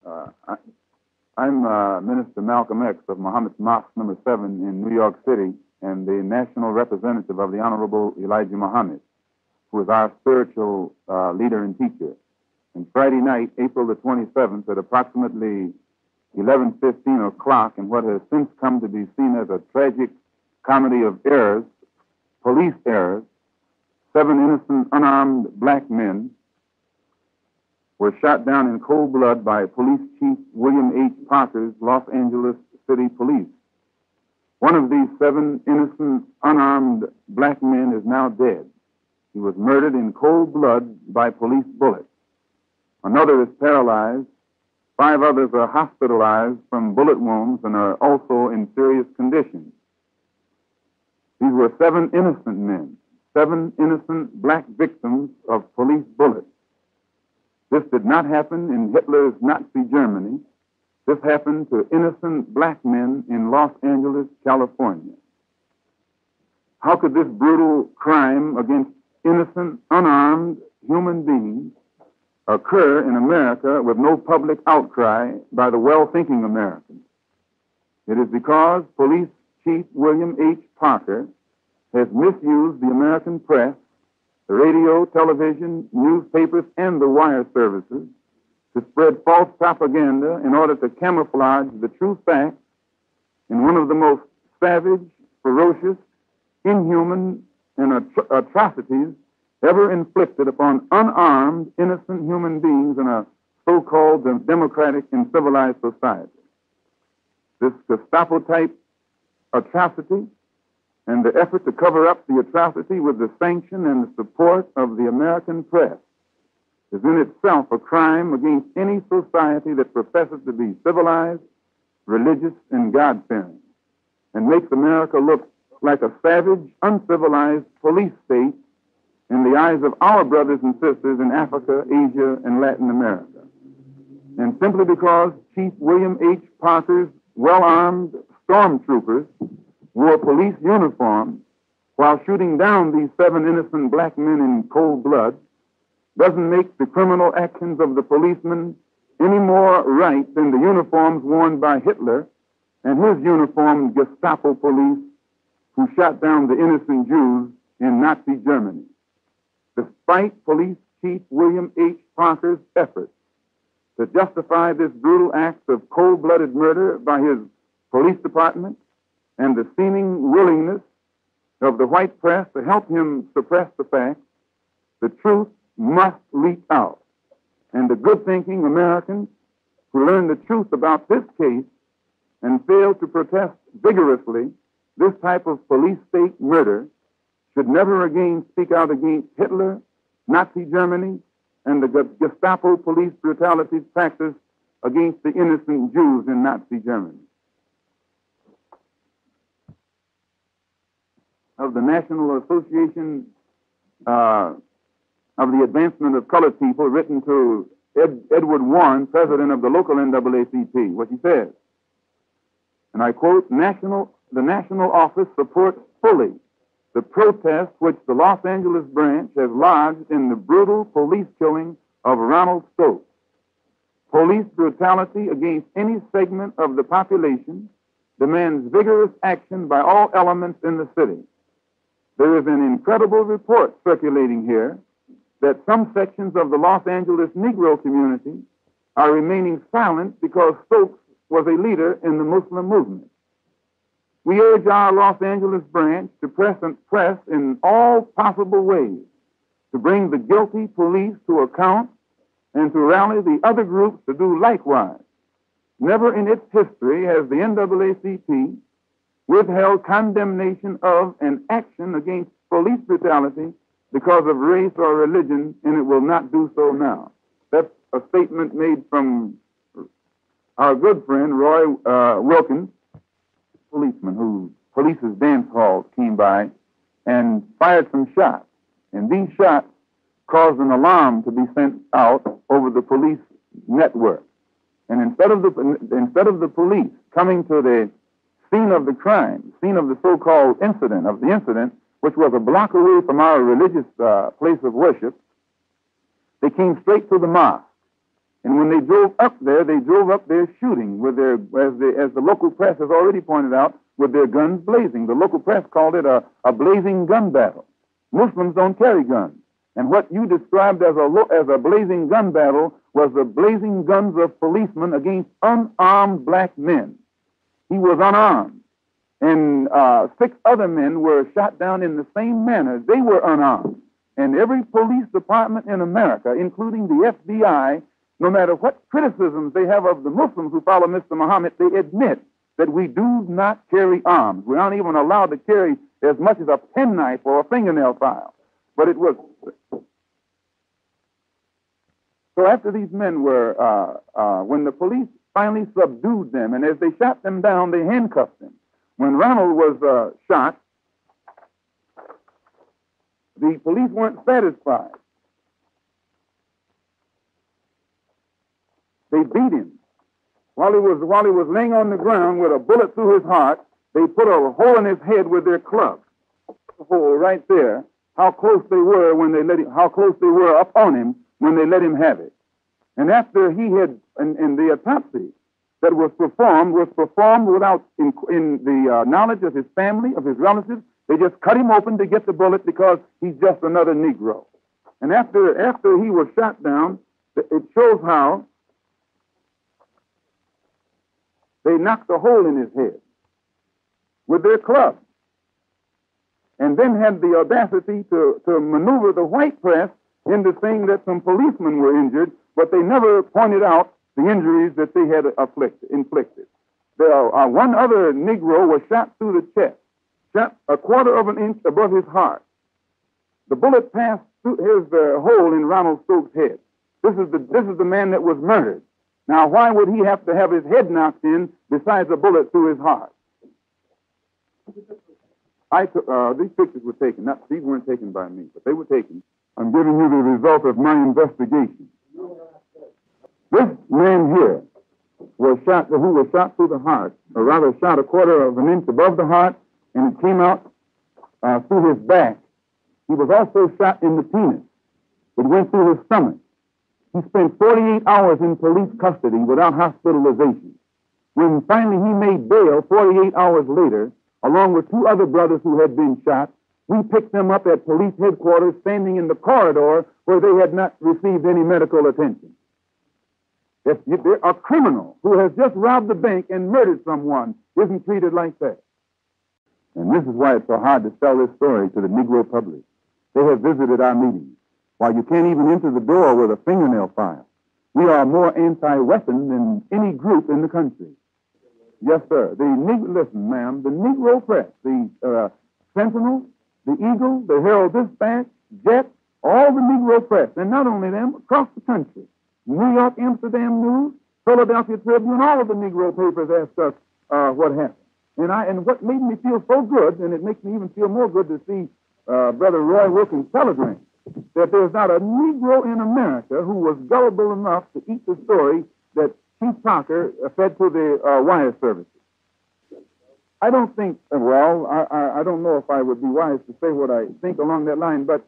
I'm Minister Malcolm X of Muhammad's Mosque number 7 in New York City, and the national representative of the Honorable Elijah Muhammad, who is our spiritual leader and teacher. And Friday night, April the 27th, at approximately 11:15 o'clock, in what has since come to be seen as a tragic comedy of errors, police errors, 7 innocent, unarmed black men were shot down in cold blood by Police Chief William H. Parker's Los Angeles City Police. One of these 7 innocent, unarmed black men is now dead. He was murdered in cold blood by police bullets. Another is paralyzed. 5 others are hospitalized from bullet wounds and are also in serious condition. These were 7 innocent men, 7 innocent black victims of police bullets. This did not happen in Hitler's Nazi Germany. This happened to innocent black men in Los Angeles, California. How could this brutal crime against innocent, unarmed human beings occur in America with no public outcry by the well-thinking Americans? It is because Police Chief William H. Parker has misused the American press, the radio, television, newspapers, and the wire services to spread false propaganda in order to camouflage the true facts in one of the most savage, ferocious, inhuman, and atrocities ever inflicted upon unarmed, innocent human beings in a so-called democratic and civilized society. This Gestapo-type atrocity and the effort to cover up the atrocity with the sanction and the support of the American press is in itself a crime against any society that professes to be civilized, religious, and God-fearing, and makes America look like a savage, uncivilized police state in the eyes of our brothers and sisters in Africa, Asia, and Latin America. And simply because Chief William H. Parker's well-armed stormtroopers wore police uniforms while shooting down these 7 innocent black men in cold blood doesn't make the criminal actions of the policemen any more right than the uniforms worn by Hitler and his uniformed Gestapo police who shot down the innocent Jews in Nazi Germany. Despite Police Chief William H. Parker's efforts to justify this brutal act of cold-blooded murder by his police department and the seeming willingness of the white press to help him suppress the facts, the truth must leak out. And the good-thinking Americans who learn the truth about this case and fail to protest vigorously this type of police state murder should never again speak out against Hitler, Nazi Germany, and the Gestapo police brutality practiced against the innocent Jews in Nazi Germany. Of the National Association of the Advancement of Colored People, written to Edward Warren, president of the local NAACP, what he says, and I quote, the national office supports fully the protest which the Los Angeles branch has lodged in the brutal police killing of Ronald Stokes. Police brutality against any segment of the population demands vigorous action by all elements in the city. There is an incredible report circulating here that some sections of the Los Angeles Negro community are remaining silent because Stokes was a leader in the Muslim movement. We urge our Los Angeles branch to press in all possible ways to bring the guilty police to account and to rally the other groups to do likewise. Never in its history has the NAACP withheld condemnation of an action against police brutality because of race or religion, and it will not do so now. That's a statement made from our good friend Roy Wilkins, policeman who police's dance hall came by and fired some shots. And these shots caused an alarm to be sent out over the police network. And instead of the police coming to the scene of the crime, scene of the so-called incident, which was a block away from our religious place of worship, they came straight to the mosque. And when they drove up there shooting with their, as the local press has already pointed out, with their guns blazing. The local press called it a blazing gun battle. Muslims don't carry guns. And what you described as a blazing gun battle was the blazing guns of policemen against unarmed black men. He was unarmed. And 6 other men were shot down in the same manner. They were unarmed. And every police department in America, including the FBI, no matter what criticisms they have of the Muslims who follow Mr. Muhammad, they admit that we do not carry arms. We aren't even allowed to carry as much as a penknife or a fingernail file. But it was... So after these men were, when the police finally subdued them, and as they shot them down, they handcuffed them. When Ronald was shot, the police weren't satisfied. They beat him. While he was laying on the ground with a bullet through his heart, they put a hole in his head with their club. A hole right there. How close they were when they let him, how close they were up on him when they let him have it. And after he had, in the autopsy that was performed without in the knowledge of his family, of his relatives. They just cut him open to get the bullet because he's just another Negro. And after he was shot down, it shows how they knocked a hole in his head with their club, and then had the audacity to maneuver the white press into saying that some policemen were injured, but they never pointed out the injuries that they had inflicted. One other Negro was shot through the chest, shot a quarter of an inch above his heart. The bullet passed through his hole in Ronald Stokes' head. This is the man that was murdered. Now, why would he have to have his head knocked in besides a bullet through his heart? These pictures were taken. These weren't taken by me, but they were taken. I'm giving you the result of my investigation. This man here who was shot through the heart, or rather shot a quarter of an inch above the heart, and it came out through his back. He was also shot in the penis. It went through his stomach. He spent 48 hours in police custody without hospitalization. When finally he made bail 48 hours later, along with 2 other brothers who had been shot, we picked them up at police headquarters standing in the corridor where they had not received any medical attention. A criminal who has just robbed the bank and murdered someone isn't treated like that. And this is why it's so hard to tell this story to the Negro public. They have visited our meetings. While you can't even enter the door with a fingernail file, we are more anti-weapon than any group in the country. Yes, sir. Listen, ma'am, the Negro press, the Sentinel, the Eagle, the Herald Dispatch, Jet, all the Negro press, and not only them, across the country. New York Amsterdam News, Philadelphia Tribune, all of the Negro papers asked us what happened. And what made me feel so good, and it makes me even feel more good to see Brother Roy Wilkins' telegram, that there's not a Negro in America who was gullible enough to eat the story that Chief Parker fed to the wire services. I don't think, I don't know if I would be wise to say what I think along that line, but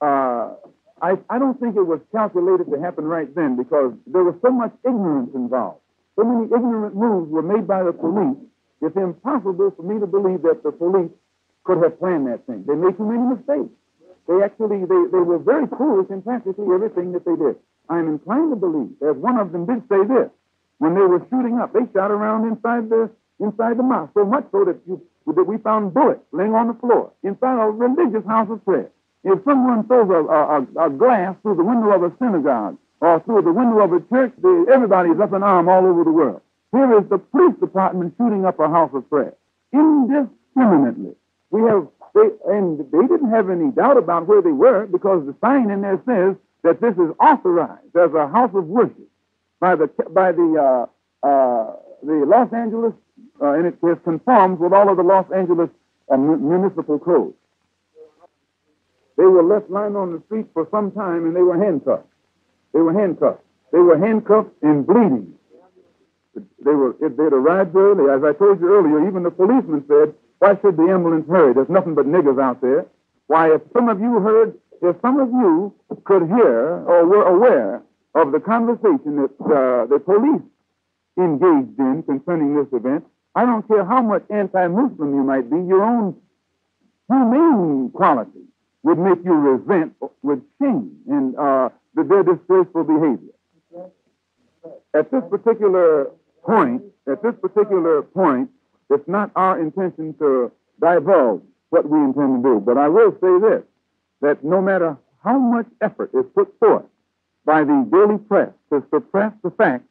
I don't think it was calculated to happen right then because there was so much ignorance involved. So many ignorant moves were made by the police, it's impossible for me to believe that the police could have planned that thing. They made too many mistakes. They were very foolish in practically everything that they did. I'm inclined to believe, as one of them did say this, when they were shooting up, they shot around inside the mosque, so much so that we found bullets laying on the floor inside a religious house of prayer. If someone throws a glass through the window of a synagogue or through the window of a church, everybody's up in arms all over the world. Here is the police department shooting up a house of prayer indiscriminately. And they didn't have any doubt about where they were because the sign in there says that this is authorized as a house of worship by the Los Angeles, and it conforms with all of the Los Angeles municipal codes. They were left lying on the street for some time, and they were handcuffed. They were handcuffed and bleeding. They'd arrived early. As I told you earlier, even the policeman said, "Why should the ambulance hurry? There's nothing but niggers out there." Why, if some of you could hear or were aware of the conversation that the police engaged in concerning this event, I don't care how much anti-Muslim you might be, your own humane quality would make you resent with shame and their disgraceful behavior. At this particular point, it's not our intention to divulge what we intend to do. But I will say this, that no matter how much effort is put forth by the daily press to suppress the fact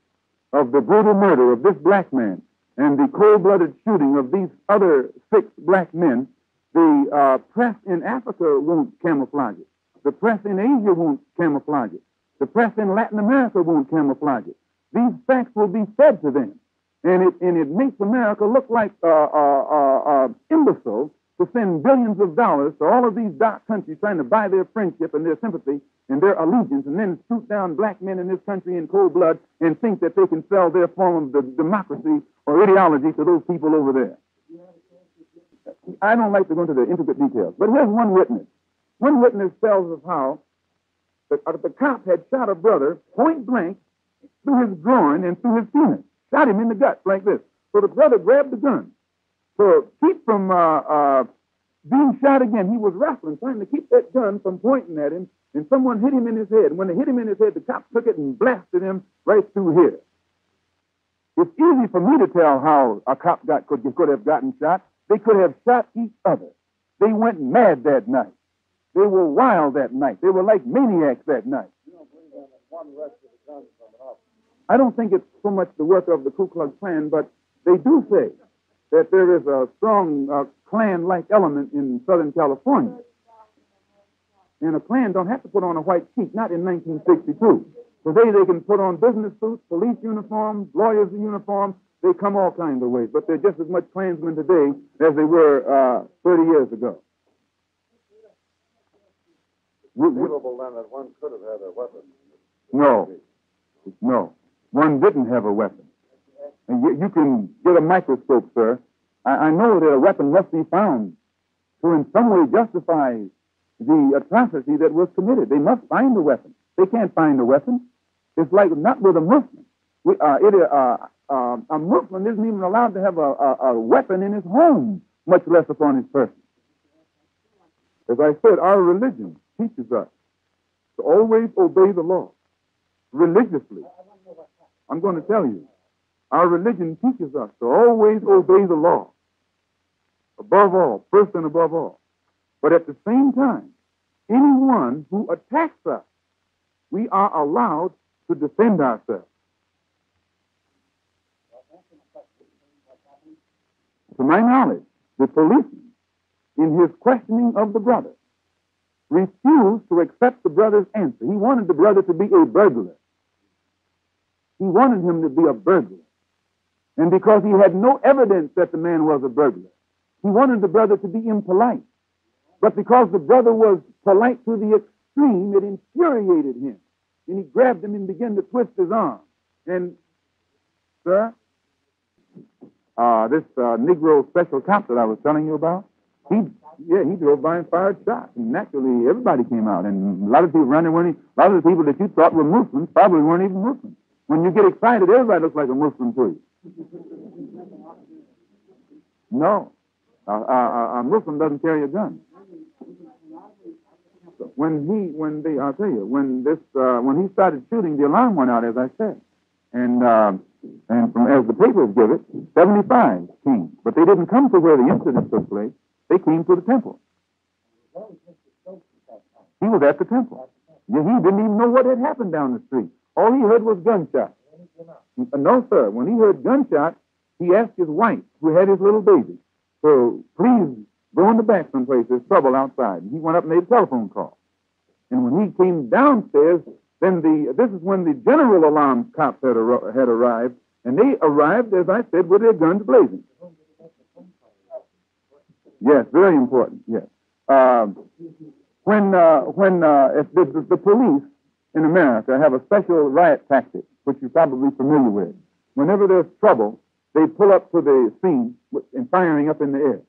of the brutal murder of this black man and the cold-blooded shooting of these other 6 black men, the press in Africa won't camouflage it. The press in Asia won't camouflage it. The press in Latin America won't camouflage it. These facts will be fed to them. And it makes America look like imbecile to send billions of dollars to all of these dark countries trying to buy their friendship and their sympathy and their allegiance, and then shoot down black men in this country in cold blood and think that they can sell their form of the democracy or ideology to those people over there. I don't like to go into the intricate details, but here's one witness. One witness tells us how the cop had shot a brother point blank through his groin and through his penis. Shot him in the gut like this. So the brother grabbed the gun. To keep from being shot again, he was wrestling, trying to keep that gun from pointing at him, and someone hit him in his head. And when they hit him in his head, the cop took it and blasted him right through here. It's easy for me to tell how a cop could have gotten shot. They could have shot each other. They went mad that night. They were wild that night. They were like maniacs that night. You don't believe that one arrest of the gun from an officer? I don't think it's so much the work of the Ku Klux Klan, but they do say that there is a strong Klan-like element in Southern California. And a Klan don't have to put on a white sheet, not in 1962. Today they can put on business suits, police uniforms, lawyers' uniforms. They come all kinds of ways, but they're just as much Klansmen today as they were 30 years ago. Conceivable then that one could have had a weapon. No. One didn't have a weapon. And you can get a microscope, sir. I know that a weapon must be found to in some way justify the atrocity that was committed. They must find a weapon. They can't find a weapon. It's like not with a Muslim. A Muslim isn't even allowed to have a weapon in his home, much less upon his person. As I said, our religion teaches us to always obey the law religiously. I'm going to tell you, our religion teaches us to always obey the law, above all, first and above all. But at the same time, anyone who attacks us, we are allowed to defend ourselves. To my knowledge, the policeman, in his questioning of the brother, refused to accept the brother's answer. He wanted the brother to be a burglar. He wanted him to be a burglar. And because he had no evidence that the man was a burglar, he wanted the brother to be impolite. But because the brother was polite to the extreme, it infuriated him. And he grabbed him and began to twist his arm. And, sir, this Negro special cop that I was telling you about, he drove by and fired shots. And naturally, everybody came out. And a lot of people around there a lot of the people that you thought were Muslims probably weren't even Muslims. When you get excited, everybody looks like a Muslim to you. No. A Muslim doesn't carry a gun. When he started shooting, the alarm went out, as I said. And as the papers give it, 75 came. But they didn't come to where the incident took place. They came to the temple. He was at the temple. He didn't even know what had happened down the street. All he heard was gunshots. No, sir. When he heard gunshots, he asked his wife, who had his little baby, to please go in the back someplace. There's trouble outside. And he went up and made a telephone call. And when he came downstairs, then this is when the general alarm cops had arrived. And they arrived, as I said, with their guns blazing. Yes, very important, yes. When the police in America have a special riot tactic, which you're probably familiar with. Whenever there's trouble, they pull up to the scene and firing up in the air.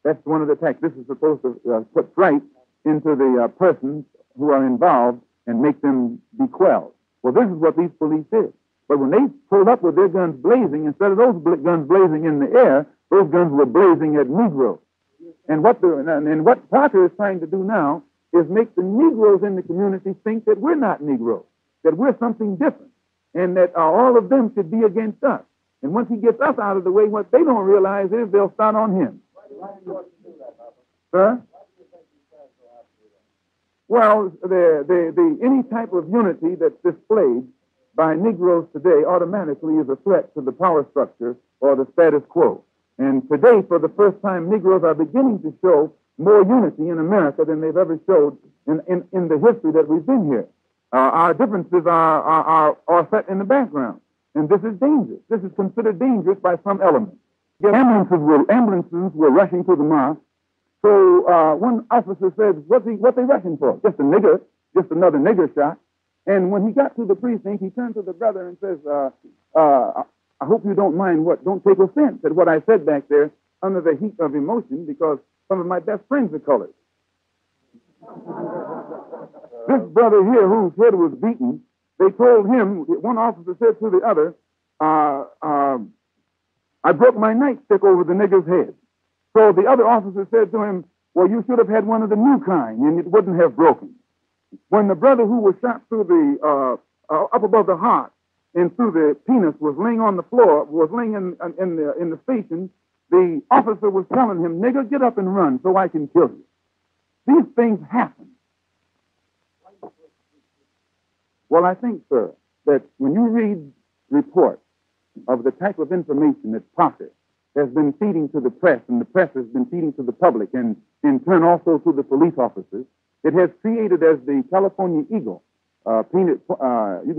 That's one of the tactics. This is supposed to put fright into the persons who are involved and make them be quelled. Well, this is what these police did. But when they pulled up with their guns blazing, instead of those guns blazing in the air, those guns were blazing at Negroes. And what Parker is trying to do now is make the Negroes in the community think that we're not Negroes, that we're something different, and that all of them should be against us. And once he gets us out of the way, what they don't realize is they'll start on him. Sir? Well, any type of unity that's displayed by Negroes today automatically is a threat to the power structure or the status quo. And today, for the first time, Negroes are beginning to show more unity in America than they've ever showed in the history that we've been here. Our differences are set in the background. And this is dangerous. This is considered dangerous by some elements. Ambulances were rushing to the mosque. So one officer said, what they rushing for? Just a nigger, just another nigger shot. And when he got to the precinct, he turned to the brother and says, I hope you don't mind don't take offense at what I said back there under the heat of emotion, because some of my best friends are colored. This brother here, whose head was beaten, they told him, one officer said to the other, I broke my nightstick over the nigger's head. So the other officer said to him, well, you should have had one of the new kind, and it wouldn't have broken. When the brother who was shot through the, up above the heart and through the penis was laying on the floor, was laying in the station, the officer was telling him, nigger, get up and run so I can kill you. These things happen. Well, I think, sir, that when you read reports of the type of information that Parker has been feeding to the press, and the press has been feeding to the public, and in turn also to the police officers, it has created, as the California Eagle, you can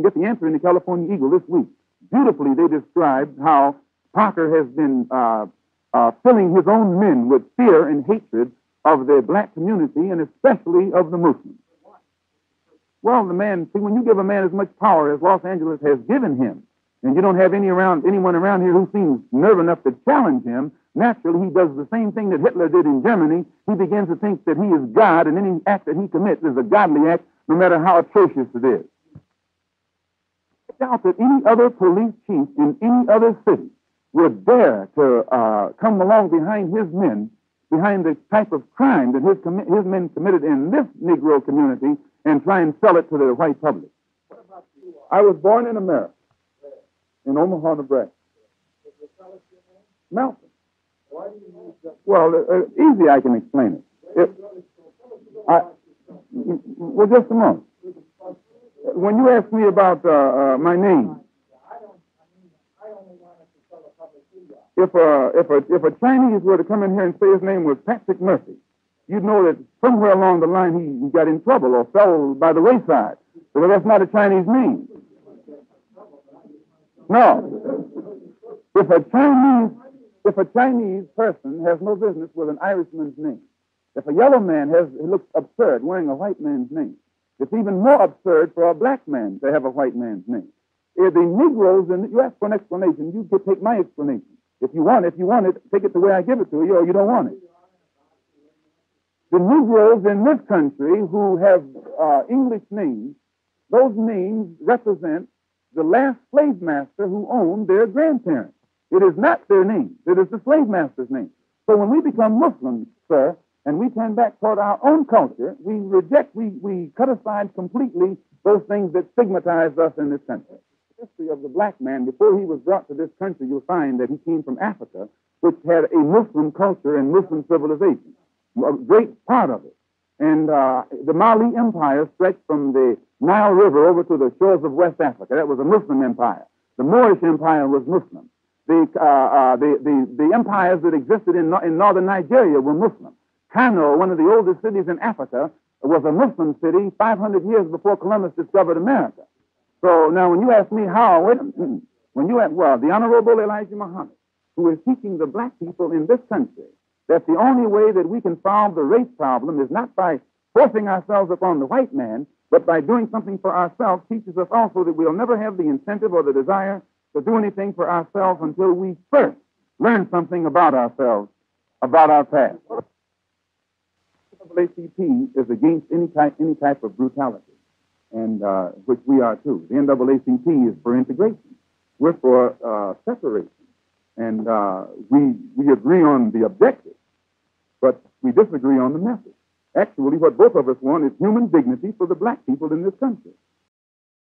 get the answer in the California Eagle this week. Beautifully, they described how Parker has been filling his own men with fear and hatred of the black community, and especially of the Muslims. Well, when you give a man as much power as Los Angeles has given him, and you don't have anyone around here who seems nerve enough to challenge him, naturally he does the same thing that Hitler did in Germany. He begins to think that he is God, and any act that he commits is a godly act, no matter how atrocious it is. I doubt that any other police chief in any other city would dare to come along behind his men, behind the type of crime that his men committed in this Negro community, and try and sell it to the white public. I was born in America, in Omaha, Nebraska. Malcolm. Well, easy I can explain it. Well, just a moment. When you ask me about my name, if a Chinese were to come in here and say his name was Patrick Murphy, you'd know that somewhere along the line he got in trouble or fell by the wayside. Because that's not a Chinese name. No. If a Chinese person has no business with an Irishman's name, if a yellow man looks absurd wearing a white man's name, it's even more absurd for a black man to have a white man's name. If the Negroes, and you ask for an explanation, you can take my explanation. If you want it, take it the way I give it to you, or you don't want it. The Negroes in this country who have English names, those names represent the last slave master who owned their grandparents. It is not their name. It is the slave master's name. So when we become Muslims, sir, and we turn back toward our own culture, we cut aside completely those things that stigmatize us in this country. The history of the black man, before he was brought to this country, you'll find that he came from Africa, which had a Muslim culture and Muslim civilization, a great part of it. And the Mali Empire stretched from the Nile River over to the shores of West Africa. That was a Muslim empire. The Moorish Empire was Muslim. The empires that existed in northern Nigeria were Muslim. Kano, one of the oldest cities in Africa, was a Muslim city 500 years before Columbus discovered America. So now when you ask me how, the Honorable Elijah Muhammad, who is teaching the black people in this country that the only way that we can solve the race problem is not by forcing ourselves upon the white man, but by doing something for ourselves, teaches us also that we'll never have the incentive or the desire to do anything for ourselves until we first learn something about ourselves, about our past. The NAACP is against any type of brutality. and which we are too. The NAACP is for integration. We're for separation. And we agree on the objective, but we disagree on the method. Actually, what both of us want is human dignity for the black people in this country.